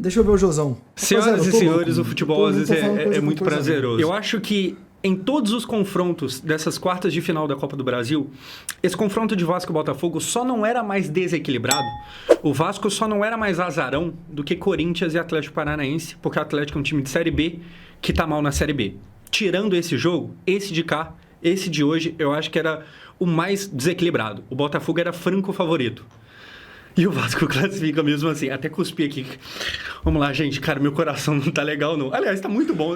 Deixa eu ver o Josão. Senhoras e senhores, louco, o futebol às vezes é muito coisa prazeroso. Eu acho que em todos os confrontos dessas quartas de final da Copa do Brasil, esse confronto de Vasco e Botafogo só não era mais desequilibrado, o Vasco só não era mais azarão do que Corinthians e Atlético Paranaense, porque o Atlético é um time de Série B que tá mal na Série B. Tirando esse jogo, esse de cá, esse de hoje, eu acho que era o mais desequilibrado. O Botafogo era franco favorito. E o Vasco classifica mesmo assim. Até cuspi aqui. Vamos lá, gente. Cara, meu coração não tá legal, não. Aliás, tá muito bom.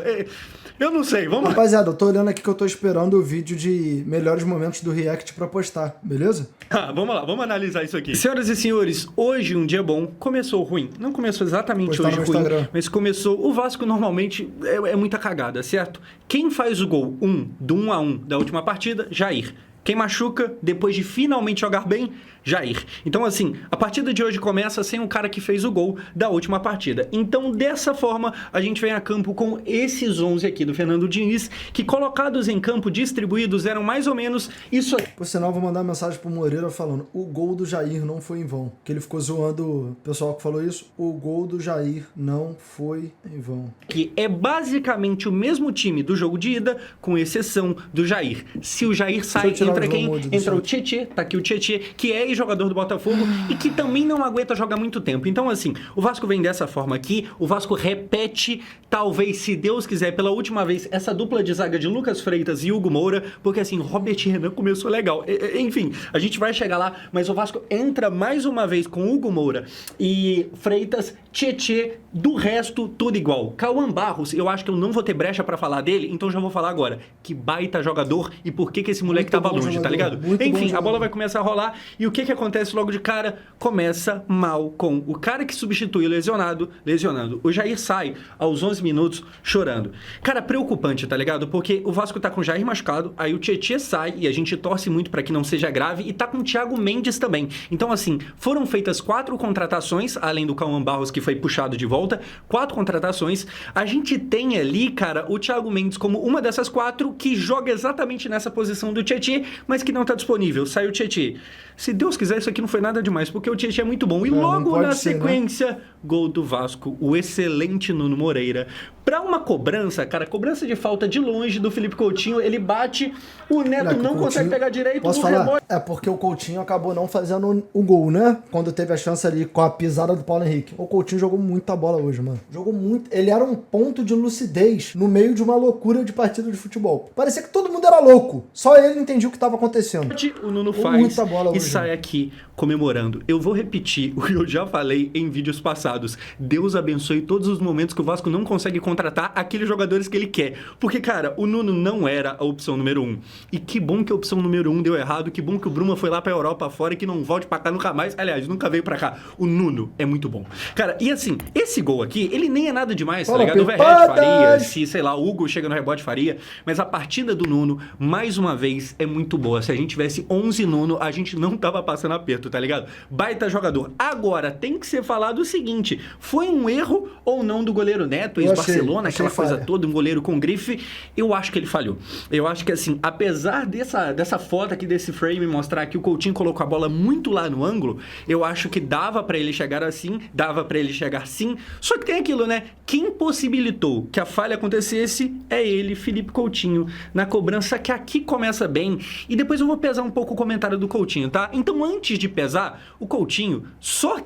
Eu não sei, vamos lá. Rapaziada, eu tô olhando aqui que eu tô esperando o vídeo de melhores momentos do React pra postar, beleza? Vamos lá, vamos analisar isso aqui. Senhoras e senhores, hoje um dia bom. Começou ruim. Não começou exatamente Postar hoje no ruim, Instagram. mas começou... O Vasco normalmente é muita cagada, certo? Quem faz o gol do 1-1 da última partida? Jair. Quem machuca, depois de finalmente jogar bem, Jair. Então, assim, a partida de hoje começa sem o cara que fez o gol da última partida. Então, dessa forma, a gente vem a campo com esses 11 aqui do Fernando Diniz, que colocados em campo, distribuídos, eram mais ou menos isso aqui. Por sinal, vou mandar uma mensagem pro Moreira falando: o gol do Jair não foi em vão. Que ele ficou zoando o pessoal que falou isso. O gol do Jair não foi em vão. Que é basicamente o mesmo time do jogo de ida, com exceção do Jair. Se o Jair sai, entra quem? Entra o Tietê, tá aqui o Tietê, que é jogador do Botafogo e que também não aguenta jogar muito tempo. Então, assim, o Vasco vem dessa forma aqui, o Vasco repete, talvez, se Deus quiser, pela última vez, essa dupla de zaga de Lucas Freitas e Hugo Moura, porque, assim, Robert Renan começou legal. Enfim, a gente vai chegar lá, mas o Vasco entra mais uma vez com Hugo Moura e Freitas, Tietê, do resto, tudo igual. Cauã Barros, eu acho que eu não vou ter brecha pra falar dele, então já vou falar agora. Que baita jogador e por que esse moleque tava longe, jogador, tá ligado? Enfim, a bola vai começar a rolar e o que acontece logo de cara? Começa mal com o cara que substitui o lesionando. O Jair sai aos 11 minutos chorando. Cara, preocupante, tá ligado? Porque o Vasco tá com o Jair machucado, aí o Tietê sai e a gente torce muito pra que não seja grave e tá com o Thiago Mendes também. Então, assim, foram feitas 4 contratações, além do Cauã Barros que foi puxado de volta, 4 contratações. A gente tem ali, cara, o Thiago Mendes como uma dessas 4 que joga exatamente nessa posição do Tietê, mas que não tá disponível. Sai o Tietê. Se Deus quiser, isso aqui não foi nada demais, porque o Tietê é muito bom. E logo na sequência, né? Gol do Vasco, o excelente Nuno Moreira. Pra uma cobrança, cara, cobrança de falta de longe do Felipe Coutinho, ele bate, o Neto não consegue pegar direito. Posso falar? É porque o Coutinho acabou não fazendo o gol, né? Quando teve a chance ali com a pisada do Paulo Henrique. O Coutinho jogou muita bola hoje, mano. Jogou muito. Ele era um ponto de lucidez no meio de uma loucura de partida de futebol. Parecia que todo mundo era louco. Só ele entendia o que estava acontecendo. O Nuno faz e sai aqui comemorando. Eu vou repetir o que eu já falei em vídeos passados. Deus abençoe todos os momentos que o Vasco não consegue contratar aqueles jogadores que ele quer. Porque, cara, o Nuno não era a opção número 1. E que bom que a opção número 1 deu errado. Que bom que o Bruma foi lá pra Europa fora e que não volte pra cá nunca mais. Aliás, nunca veio pra cá. O Nuno é muito bom. Cara, e assim, esse gol aqui, ele nem é nada demais, tá ligado? O Verratti faria, se, sei lá, o Hugo chega no rebote faria. Mas a partida do Nuno, mais uma vez, é muito boa. Se a gente tivesse 11 Nuno, a gente não tava passando aperto, tá ligado? Baita jogador. Agora, tem que ser falado o seguinte, foi um erro ou não do goleiro Neto, ex-Barcelona, aquela coisa toda, um goleiro com grife? Eu acho que ele falhou. Eu acho que, assim, apesar dessa foto aqui, desse frame, mostrar que o Coutinho colocou a bola muito lá no ângulo, eu acho que dava pra ele chegar assim, dava pra ele chegar sim, só que tem aquilo, né? Quem possibilitou que a falha acontecesse é ele, Felipe Coutinho, na cobrança, que aqui começa bem, e depois eu vou pesar um pouco o comentário do Coutinho, tá? Então, antes de pesar, o Coutinho, só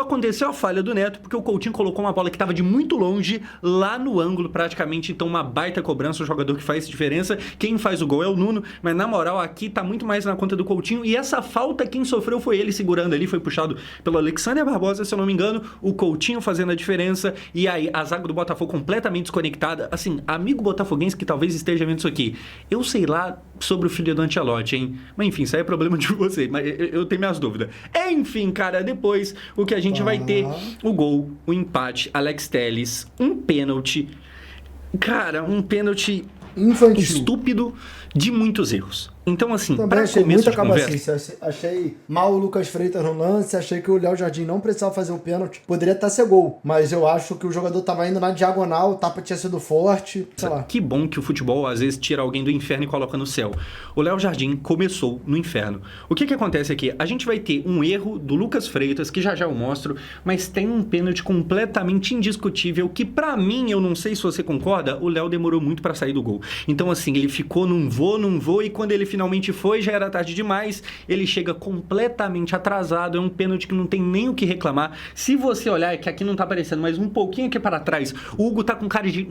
aconteceu a falha do Neto, porque o Coutinho colocou uma bola que estava de muito longe, lá no ângulo, praticamente, então uma baita cobrança, o jogador que faz diferença, quem faz o gol é o Nuno, mas na moral, aqui tá muito mais na conta do Coutinho, e essa falta quem sofreu foi ele segurando ali, foi puxado pelo Alexandre Barbosa, se eu não me engano, o Coutinho fazendo a diferença, e aí a zaga do Botafogo completamente desconectada, assim, amigo botafoguense que talvez esteja vendo isso aqui, eu sei lá sobre o filho do Ancelotti, hein, mas enfim, isso aí é problema de vocês, mas eu tenho minhas dúvidas. Enfim, cara, depois o que a gente vai ter, o gol, o empate, Alex Telles, um pênalti, cara, um pênalti infantil, estúpido, de muitos erros. Então, assim, também achei muito achei mal o Lucas Freitas no lance, achei que o Léo Jardim não precisava fazer o pênalti. Poderia até ser gol, mas eu acho que o jogador tava indo na diagonal, o tapa tinha sido forte, sei lá. Que bom que o futebol, às vezes, tira alguém do inferno e coloca no céu. O Léo Jardim começou no inferno. O que acontece aqui? A gente vai ter um erro do Lucas Freitas, que já eu mostro, mas tem um pênalti completamente indiscutível, que pra mim, eu não sei se você concorda, o Léo demorou muito pra sair do gol. Então, assim, ele ficou não vou, e quando ele finalmente foi, já era tarde demais, ele chega completamente atrasado, é um pênalti que não tem nem o que reclamar. Se você olhar, é que aqui não tá aparecendo, mas um pouquinho aqui para trás, o Hugo tá com cara de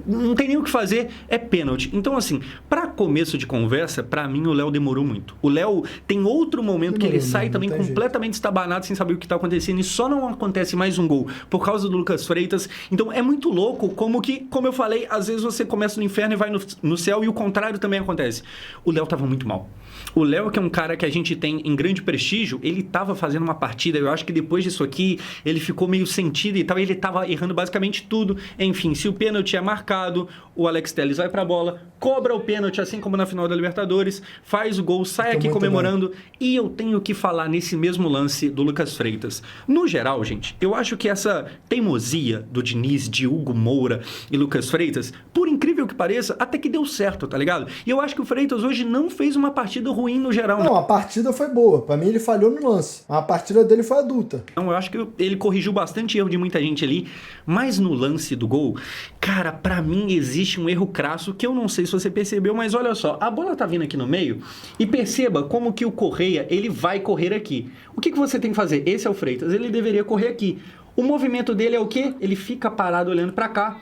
não tem nem o que fazer, é pênalti. Então, assim, pra começo de conversa, pra mim o Léo demorou muito. O Léo tem outro momento que ele sai também completamente estabanado, sem saber o que tá acontecendo, e só não acontece mais um gol por causa do Lucas Freitas. Então é muito louco como eu falei, às vezes você começa no inferno e vai no céu, e o contrário também acontece. O Léo tava muito mal. O Léo, que é um cara que a gente tem em grande prestígio, ele tava fazendo uma partida, eu acho que depois disso aqui, ele ficou meio sentido e tal, ele tava errando basicamente tudo. Enfim, se o pênalti é marcado, o Alex Telles vai pra bola, cobra o pênalti, assim como na final da Libertadores, faz o gol, sai aqui comemorando, e eu tenho que falar nesse mesmo lance do Lucas Freitas. No geral, gente, eu acho que essa teimosia do Diniz, de Hugo Moura e Lucas Freitas, por incrível que pareça, até que deu certo, tá ligado? E eu acho que o Freitas hoje não fez uma partida ruim no geral. Não, a partida foi boa. Pra mim, ele falhou no lance. A partida dele foi adulta. Não, eu acho que ele corrigiu bastante erro de muita gente ali, mas no lance do gol, cara, pra mim existe um erro crasso que eu não sei se você percebeu, mas olha só, a bola tá vindo aqui no meio e perceba como que o Correia, ele vai correr aqui. O que você tem que fazer? Esse é o Freitas, ele deveria correr aqui. O movimento dele é o quê? Ele fica parado olhando pra cá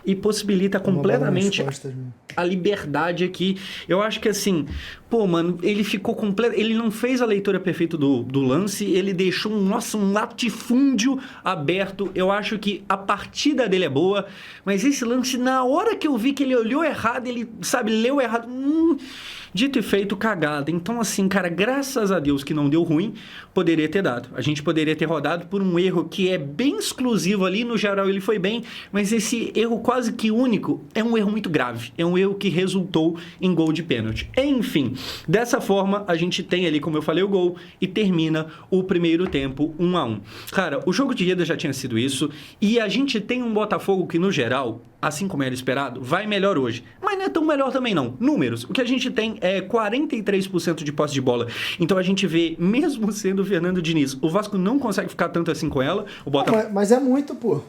e possibilita completamente a liberdade aqui. Eu acho que assim, pô, mano, ele ficou completo, ele não fez a leitura perfeita do lance, ele deixou um latifúndio aberto. Eu acho que a partida dele é boa, mas esse lance, na hora que eu vi que ele olhou errado, ele, sabe, leu errado, dito e feito, cagada. Então, assim, cara, graças a Deus que não deu ruim, poderia ter dado. A gente poderia ter rodado por um erro que é bem exclusivo ali, no geral ele foi bem, mas esse erro quase que único é um erro muito grave. É um erro que resultou em gol de pênalti. Enfim, dessa forma, a gente tem ali, como eu falei, o gol e termina o primeiro tempo 1-1. Cara, o jogo de ida já tinha sido isso, e a gente tem um Botafogo que, no geral, assim como era esperado, vai melhor hoje. Mas não é tão melhor também não. Números, o que a gente tem é 43% de posse de bola. Então a gente vê, mesmo sendo o Fernando Diniz, o Vasco não consegue ficar tanto assim com ela. O Botafogo... Mas é muito, pô.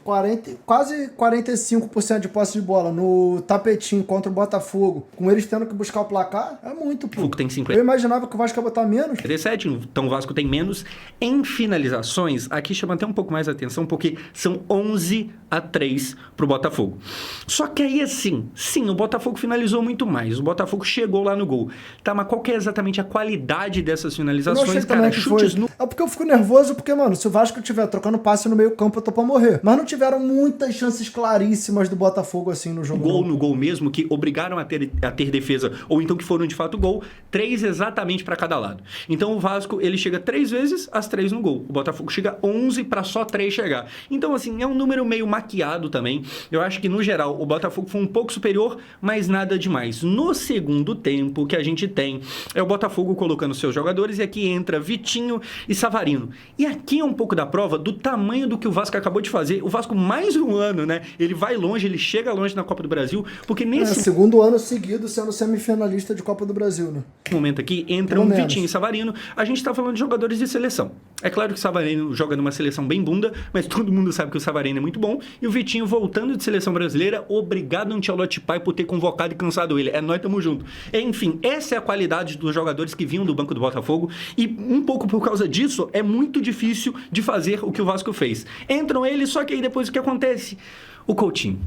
Quase 45% de posse de bola no tapetinho contra o Botafogo, com eles tendo que buscar o placar, é muito, pô. O Vasco tem 50. Eu imaginava que o Vasco ia botar menos. 37, então o Vasco tem menos. Em finalizações, aqui chama até um pouco mais a atenção, porque são 11-3 pro Botafogo. Só que aí, assim, sim, o Botafogo finalizou muito mais. O Botafogo chegou lá no gol. Tá, mas qual que é exatamente a qualidade dessas finalizações, cara? Chutes no... É porque eu fico nervoso, porque, mano, se o Vasco estiver trocando passe no meio campo, eu tô pra morrer. Mas não tiveram muitas chances claríssimas do Botafogo, assim, no jogo. Gol no gol mesmo, que obrigaram a ter defesa, ou então que foram, de fato, gol. 3 exatamente pra cada lado. Então, o Vasco, ele chega 3 vezes, as 3 no gol. O Botafogo chega 11 pra só 3 chegar. Então, assim, é um número meio maquiado também. Eu acho que, no geral, o Botafogo foi um pouco superior, mas nada demais. No segundo tempo, que a gente tem é o Botafogo colocando seus jogadores, e aqui entra Vitinho e Savarino. E aqui é um pouco da prova do tamanho do que o Vasco acabou de fazer. O Vasco, mais um ano, né? Ele vai longe, ele chega longe na Copa do Brasil, porque nesse... segundo ano seguido sendo semifinalista de Copa do Brasil, né? Momento aqui, entram Vitinho e Savarino. A gente tá falando de jogadores de seleção. É claro que o Savarino joga numa seleção bem bunda, mas todo mundo sabe que o Savarino é muito bom. E o Vitinho, voltando de seleção brasileira, obrigado Ancelotti Pai por ter convocado e cansado ele. É, nós tamo junto. Enfim, essa é a qualidade dos jogadores que vinham do banco do Botafogo, e um pouco por causa disso, é muito difícil de fazer o que o Vasco fez. Entram eles, só que aí depois o que acontece? O Coutinho.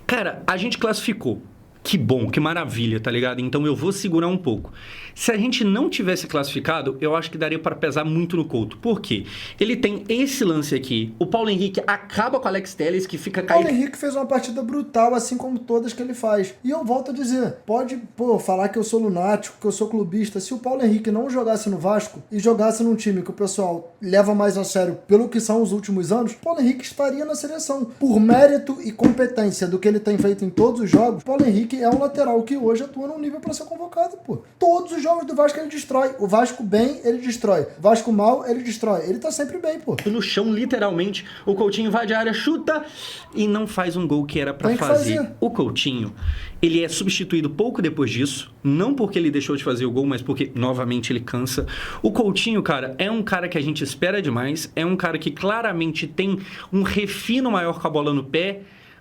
Cara, a gente classificou. Que bom, que maravilha, tá ligado? Então eu vou segurar um pouco. Se a gente não tivesse classificado, eu acho que daria para pesar muito no Couto. Por quê? Ele tem esse lance aqui. O Paulo Henrique acaba com o Alex Telles, que fica caindo. O Paulo Henrique fez uma partida brutal, assim como todas que ele faz. E eu volto a dizer, pode, falar que eu sou lunático, que eu sou clubista. Se o Paulo Henrique não jogasse no Vasco e jogasse num time que o pessoal leva mais a sério pelo que são os últimos anos, o Paulo Henrique estaria na seleção. Por mérito e competência do que ele tem feito em todos os jogos, o Paulo Henrique que é um lateral que hoje atua num nível pra ser convocado, pô. Todos os jogos do Vasco ele destrói. O Vasco bem, ele destrói. O Vasco mal, ele destrói. Ele tá sempre bem, pô. No chão, literalmente, o Coutinho invade a área, chuta e não faz um gol que era pra fazer. O Coutinho, ele é substituído pouco depois disso, não porque ele deixou de fazer o gol, mas porque, novamente, ele cansa. O Coutinho, cara, é um cara que a gente espera demais, é um cara que claramente tem um refino maior com a bola no pé,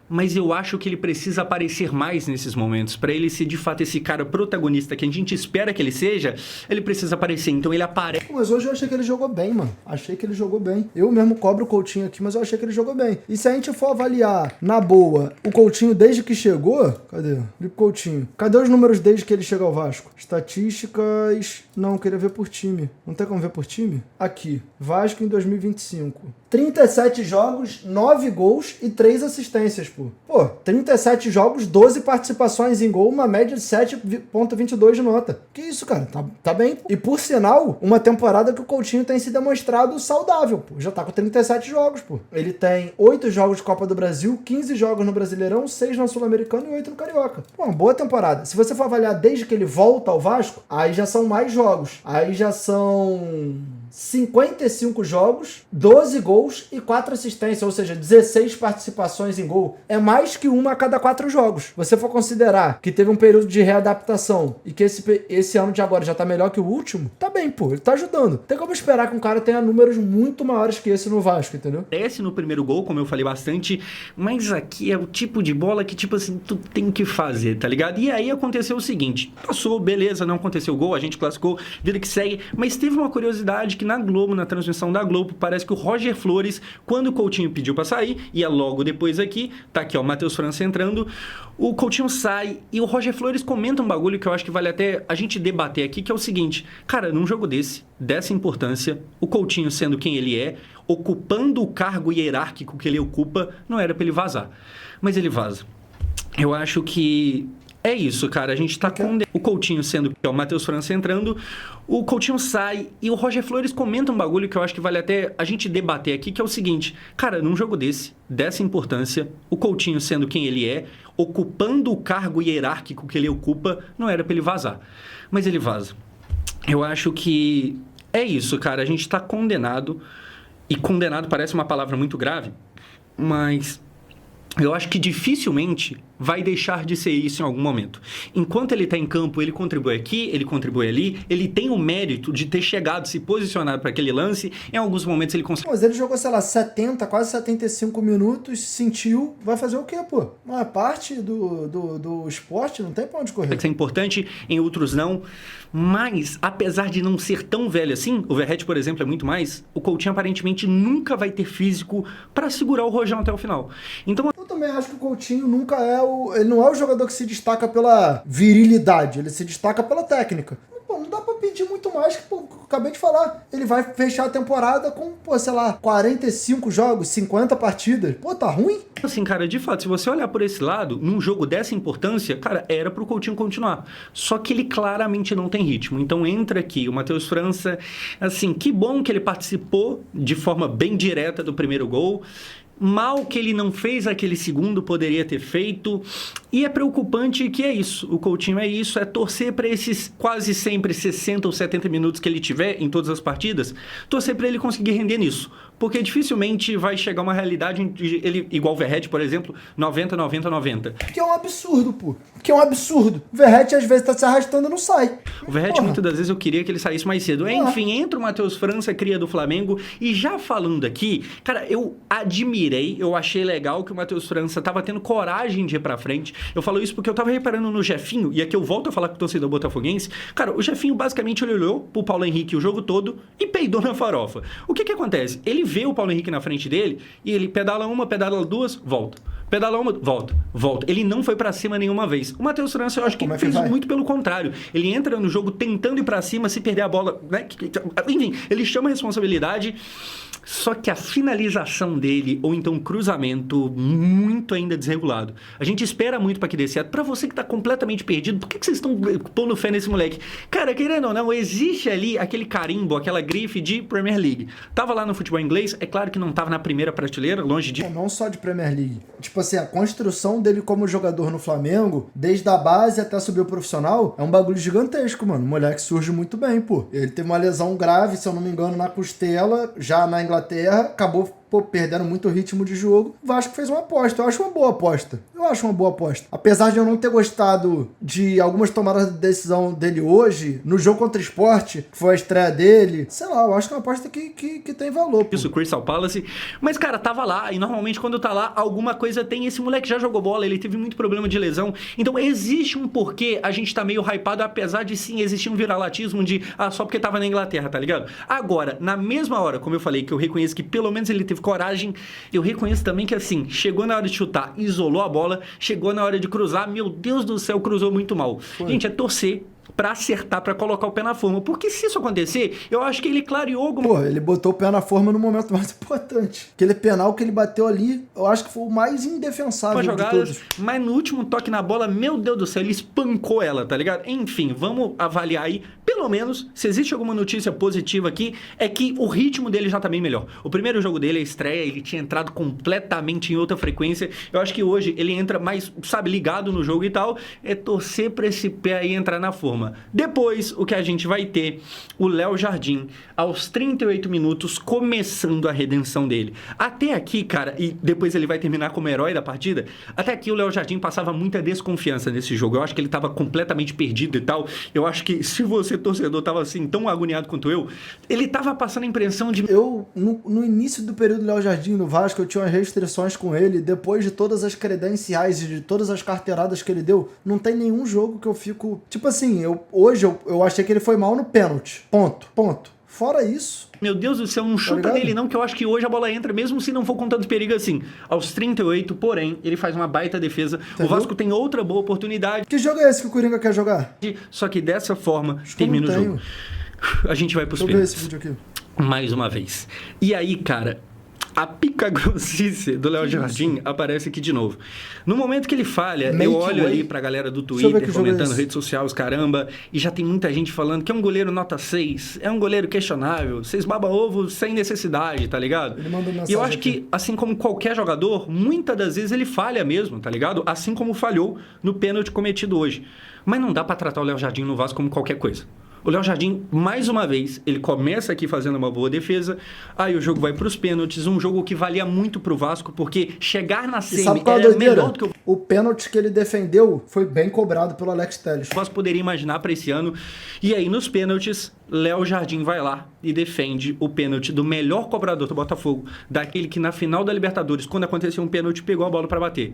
mas eu acho que ele precisa aparecer mais nesses momentos. Para ele ser, de fato, esse cara protagonista que a gente espera que ele seja, ele precisa aparecer. Então ele aparece. Mas hoje eu achei que ele jogou bem, mano. Achei que ele jogou bem. Eu mesmo cobro o Coutinho aqui, mas eu achei que ele jogou bem. E se a gente for avaliar, na boa, o Coutinho desde que chegou... Cadê? Felipe Coutinho. Cadê os números desde que ele chegou ao Vasco? Estatísticas... Não, eu queria ver por time. Não tem como ver por time? Aqui. Vasco em 2025. 37 jogos, 9 gols e 3 assistências, pô. Pô, 37 jogos, 12 participações em gol, uma média de 7,22 de nota. Que isso, cara? Tá bem. E por sinal, uma temporada que o Coutinho tem se demonstrado saudável, pô. Já tá com 37 jogos, pô. Ele tem 8 jogos de Copa do Brasil, 15 jogos no Brasileirão, 6 na Sul-Americana e 8 no Carioca. Pô, uma boa temporada. Se você for avaliar desde que ele volta ao Vasco, aí já são mais jogos. Aí já são 55 jogos, 12 gols e 4 assistências, ou seja, 16 participações em gol. É mais que uma a cada 4 jogos. Se você for considerar que teve um período de readaptação e que esse ano de agora já tá melhor que o último, tá bem, pô, ele tá ajudando. Tem como esperar que um cara tenha números muito maiores que esse no Vasco, entendeu? Desce no primeiro gol, como eu falei bastante, mas aqui é o tipo de bola que, tipo assim, tu tem que fazer, tá ligado? E aí aconteceu o seguinte, passou, beleza, não aconteceu o gol, a gente classificou, vida que segue, mas teve uma curiosidade que na Globo, na transmissão da Globo, parece que o Roger Flores, quando o Coutinho pediu pra sair, e é logo depois aqui, tá aqui ó, o Matheus França entrando, o Coutinho sai e o Roger Flores comenta um bagulho que eu acho que vale até a gente debater aqui, que é o seguinte, cara, num jogo dessa importância, o Coutinho sendo quem ele é, ocupando o cargo hierárquico que ele ocupa, não era pra ele vazar. Mas ele vaza. Eu acho que é isso, cara. A gente tá com o Coutinho sendo que é o Matheus França entrando, o Coutinho sai e o Roger Flores comenta um bagulho que eu acho que vale até a gente debater aqui, que é o seguinte, cara, num jogo dessa importância, o Coutinho sendo quem ele é, ocupando o cargo hierárquico que ele ocupa, não era pra ele vazar. Mas ele vaza. Eu acho que é isso, cara. A gente tá condenado, e condenado parece uma palavra muito grave, mas eu acho que dificilmente vai deixar de ser isso em algum momento. Enquanto ele está em campo, ele contribui aqui, ele contribui ali, ele tem o mérito de ter chegado, se posicionado para aquele lance, em alguns momentos ele consegue... Mas ele jogou, sei lá, 70, quase 75 minutos, sentiu, vai fazer o quê, pô? Não é parte do esporte, não tem pra onde correr. Isso é importante, em outros não, mas apesar de não ser tão velho assim, o Verratti, por exemplo, é muito mais, o Coutinho aparentemente nunca vai ter físico para segurar o Rojão até o final. Então, eu também acho que o Coutinho nunca ele não é o jogador que se destaca pela virilidade, ele se destaca pela técnica. Pô, não dá pra pedir muito mais que, pô, eu acabei de falar. Ele vai fechar a temporada com, pô, sei lá, 45 jogos, 50 partidas. Pô, tá ruim? Assim, cara, de fato, se você olhar por esse lado, num jogo dessa importância, cara, era pro Coutinho continuar. Só que ele claramente não tem ritmo. Então entra aqui o Matheus França, assim, que bom que ele participou de forma bem direta do primeiro gol. Mal que ele não fez aquele segundo, poderia ter feito. E é preocupante que é isso. O Coutinho é isso, é torcer para esses quase sempre 60 ou 70 minutos que ele tiver em todas as partidas, torcer para ele conseguir render nisso. Porque dificilmente vai chegar uma realidade onde ele, igual o Verratti, por exemplo, 90, 90, 90. Que é um absurdo, pô. Que é um absurdo. O Verratti às vezes tá se arrastando e não sai. O Verratti, muitas das vezes, eu queria que ele saísse mais cedo. Enfim, entra o Matheus França, cria do Flamengo. E já falando aqui, cara, eu admirei, eu achei legal que o Matheus França tava tendo coragem de ir pra frente. Eu falo isso porque eu tava reparando no Jefinho, e aqui eu volto a falar com o torcedor botafoguense. Cara, o Jefinho basicamente ele olhou pro Paulo Henrique o jogo todo e peidou na farofa. O que acontece? Ele vê o Paulo Henrique na frente dele e ele pedala uma, pedala duas, volta. Pedala uma, volta, volta. Ele não foi pra cima nenhuma vez. O Matheus França, eu acho que ele fez muito pelo contrário. Ele entra no jogo tentando ir pra cima, se perder a bola, né? Enfim, ele chama a responsabilidade. Só que a finalização dele, ou então o cruzamento, muito ainda desregulado. A gente espera muito pra que dê certo. Pra você que tá completamente perdido, por que vocês estão pondo fé nesse moleque? Cara, querendo ou não, existe ali aquele carimbo, aquela grife de Premier League. Tava lá no futebol inglês, é claro que não tava na primeira prateleira, longe de... Não só de Premier League. Tipo assim, a construção dele como jogador no Flamengo, desde a base até subir o profissional, é um bagulho gigantesco, mano. O moleque surge muito bem, pô. Ele teve uma lesão grave, se eu não me engano, na costela, já na Inglaterra, acabou perdendo muito ritmo de jogo. O Vasco fez uma aposta. Eu acho uma boa aposta. Apesar de eu não ter gostado de algumas tomadas de decisão dele hoje, no jogo contra o Sport, que foi a estreia dele, sei lá, eu acho que é uma aposta que tem valor. Pô. Isso, Crystal Palace. Mas, cara, tava lá. E normalmente quando tá lá, alguma coisa tem. Esse moleque já jogou bola, ele teve muito problema de lesão. Então existe um porquê a gente tá meio hypado, apesar de sim existir um viralatismo de, só porque tava na Inglaterra, tá ligado? Agora, na mesma hora, como eu falei, que eu reconheço que pelo menos ele teve coragem, eu reconheço também que assim, chegou na hora de chutar, isolou a bola, chegou na hora de cruzar, meu Deus do céu, cruzou muito mal. Foi. Gente, é torcer pra acertar, pra colocar o pé na forma, porque se isso acontecer, eu acho que ele clareou alguma... Pô, ele botou o pé na forma no momento mais importante. Aquele penal que ele bateu ali, eu acho que foi o mais indefensável de todos. Mas no último toque na bola, meu Deus do céu, ele espancou ela, tá ligado? Enfim, vamos avaliar aí, pelo menos, se existe alguma notícia positiva aqui, é que o ritmo dele já tá bem melhor. O primeiro jogo dele, a estreia, ele tinha entrado completamente em outra frequência. Eu acho que hoje ele entra mais, sabe, ligado no jogo e tal. É torcer pra esse pé aí entrar na forma. Depois, o que a gente vai ter, o Léo Jardim, aos 38 minutos, começando a redenção dele. Até aqui, cara, e depois ele vai terminar como herói da partida, até aqui o Léo Jardim passava muita desconfiança nesse jogo. Eu acho que ele tava completamente perdido e tal. Eu acho que se você, torcedor, tava assim, tão agoniado quanto eu, ele tava passando a impressão de... Eu, no início do período do Léo Jardim no Vasco, eu tinha umas restrições com ele. Depois de todas as credenciais e de todas as carteiradas que ele deu, não tem nenhum jogo que eu fico... Tipo assim, hoje eu achei que ele foi mal no pênalti. Ponto. Fora isso... Meu Deus do céu, não chuta nele não, que eu acho que hoje a bola entra, mesmo se não for com tanto perigo assim. Aos 38, porém, ele faz uma baita defesa. Entendeu? O Vasco tem outra boa oportunidade. Que jogo é esse que o Coringa quer jogar? Só que dessa forma, termina o jogo. A gente vai pros pênaltis. Deixa eu ver esse vídeo aqui. Mais uma vez. E aí, cara... A pica grossice do Léo Jardim aparece aqui de novo. No momento que ele falha, eu olho ali pra galera do Twitter, comentando redes sociais, os caramba, e já tem muita gente falando que é um goleiro nota 6, é um goleiro questionável, 6 baba-ovo sem necessidade, tá ligado? Ele mandou mensagem e eu acho que, assim como qualquer jogador, muitas das vezes ele falha mesmo, tá ligado? Assim como falhou no pênalti cometido hoje. Mas não dá pra tratar o Léo Jardim no Vasco como qualquer coisa. O Léo Jardim, mais uma vez, ele começa aqui fazendo uma boa defesa, aí o jogo vai para os pênaltis, um jogo que valia muito pro Vasco, porque chegar na semi era melhor do que o pênalti que ele defendeu foi bem cobrado pelo Alex Telles. O Vasco poderia imaginar para esse ano. E aí, nos pênaltis, Léo Jardim vai lá e defende o pênalti do melhor cobrador do Botafogo, daquele que na final da Libertadores, quando aconteceu um pênalti, pegou a bola para bater.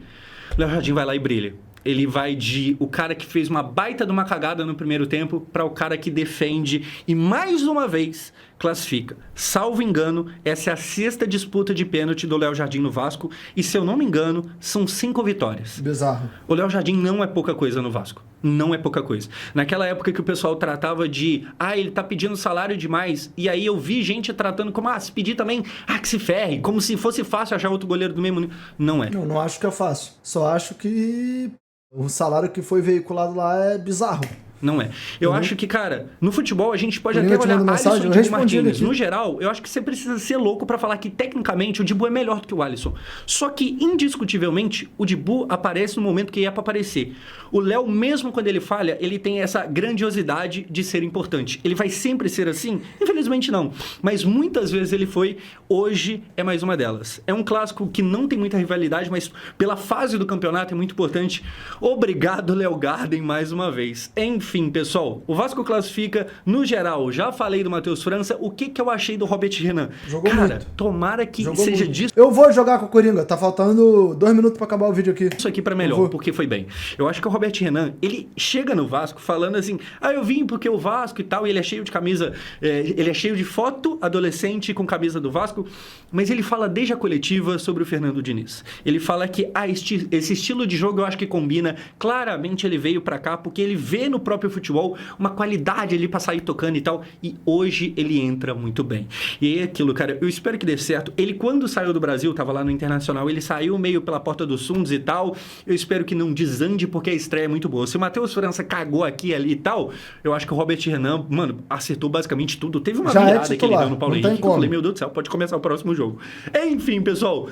Léo Jardim vai lá e brilha. Ele vai de o cara que fez uma baita de uma cagada no primeiro tempo para o cara que defende e mais uma vez classifica. Salvo engano, essa é a 6ª disputa de pênalti do Léo Jardim no Vasco e, se eu não me engano, são 5 vitórias. Bizarro. O Léo Jardim não é pouca coisa no Vasco. Não é pouca coisa. Naquela época que o pessoal tratava de ele tá pedindo salário demais, e aí eu vi gente tratando como, se pedir também, que se ferre, como se fosse fácil achar outro goleiro do mesmo nível. Não é. Não acho que é fácil. Só acho que o salário que foi veiculado lá é bizarro. Não é. Eu acho que, cara, no futebol a gente pode até olhar Alisson e Dibu Martínez. No geral, eu acho que você precisa ser louco pra falar que, tecnicamente, o Dibu é melhor do que o Alisson. Só que, indiscutivelmente, o Dibu aparece no momento que é pra aparecer. O Léo, mesmo quando ele falha, ele tem essa grandiosidade de ser importante. Ele vai sempre ser assim? Infelizmente não. Mas muitas vezes ele foi. Hoje é mais uma delas. É um clássico que não tem muita rivalidade, mas pela fase do campeonato é muito importante. Obrigado, Léo Garden, mais uma vez. Enfim, pessoal, o Vasco classifica no geral. Já falei do Matheus França. O que eu achei do Robert Renan? Jogou cara, muito. Tomara que Jogou seja muito. disso. Eu vou jogar com o Coringa. Tá faltando 2 minutos pra acabar o vídeo aqui. Isso aqui pra melhor, porque foi bem. Eu acho que o Robert Renan, ele chega no Vasco falando assim, eu vim porque o Vasco e tal, e ele é cheio de camisa, ele é cheio de foto adolescente com camisa do Vasco, mas ele fala desde a coletiva sobre o Fernando Diniz. Ele fala que esse estilo de jogo eu acho que combina. Claramente ele veio pra cá porque ele vê no próprio próprio futebol, uma qualidade ali pra sair tocando e tal. E hoje ele entra muito bem. E é aquilo, cara, eu espero que dê certo. Ele, quando saiu do Brasil, tava lá no Internacional, ele saiu meio pela porta dos fundos e tal. Eu espero que não desande, porque a estreia é muito boa. Se o Matheus França cagou aqui, ali e tal, eu acho que o Robert Renan, mano, acertou basicamente tudo. Teve uma virada que ele deu no Paulo Henrique, eu falei, meu Deus do céu, pode começar o próximo jogo. Enfim, pessoal,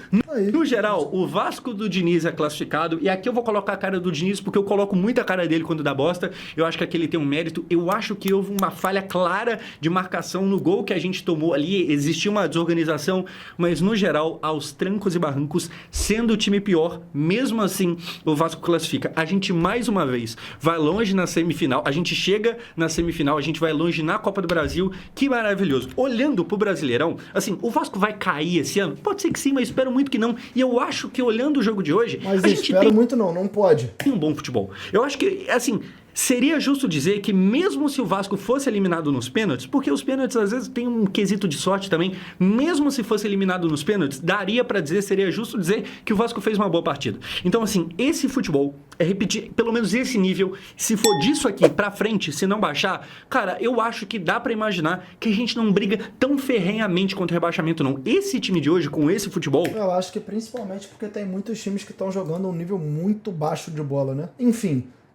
no geral, o Vasco do Diniz é classificado, e aqui eu vou colocar a cara do Diniz, porque eu coloco muita cara dele quando dá bosta. Eu acho que aqui ele tem um mérito. Eu acho que houve uma falha clara de marcação no gol que a gente tomou ali, existiu uma desorganização, mas no geral, aos trancos e barrancos, sendo o time pior, mesmo assim, o Vasco classifica. A gente, mais uma vez, vai longe na semifinal, a gente chega na semifinal, a gente vai longe na Copa do Brasil, que maravilhoso. Olhando pro Brasileirão, assim, o Vasco vai cair esse ano? Pode ser que sim, mas espero muito que não. E eu acho que olhando o jogo de hoje, mas a gente espero muito não pode. Tem um bom futebol. Eu acho que, assim, seria justo dizer que mesmo se o Vasco fosse eliminado nos pênaltis, porque os pênaltis às vezes tem um quesito de sorte também, mesmo se fosse eliminado nos pênaltis, daria pra dizer, seria justo dizer que o Vasco fez uma boa partida. Então, assim, esse futebol é repetir pelo menos esse nível. Se for disso aqui pra frente, se não baixar, cara, eu acho que dá pra imaginar que a gente não briga tão ferrenhamente contra o rebaixamento, não. Esse time de hoje, com esse futebol... Eu acho que principalmente porque tem muitos times que estão jogando um nível muito baixo de bola, né? Enfim...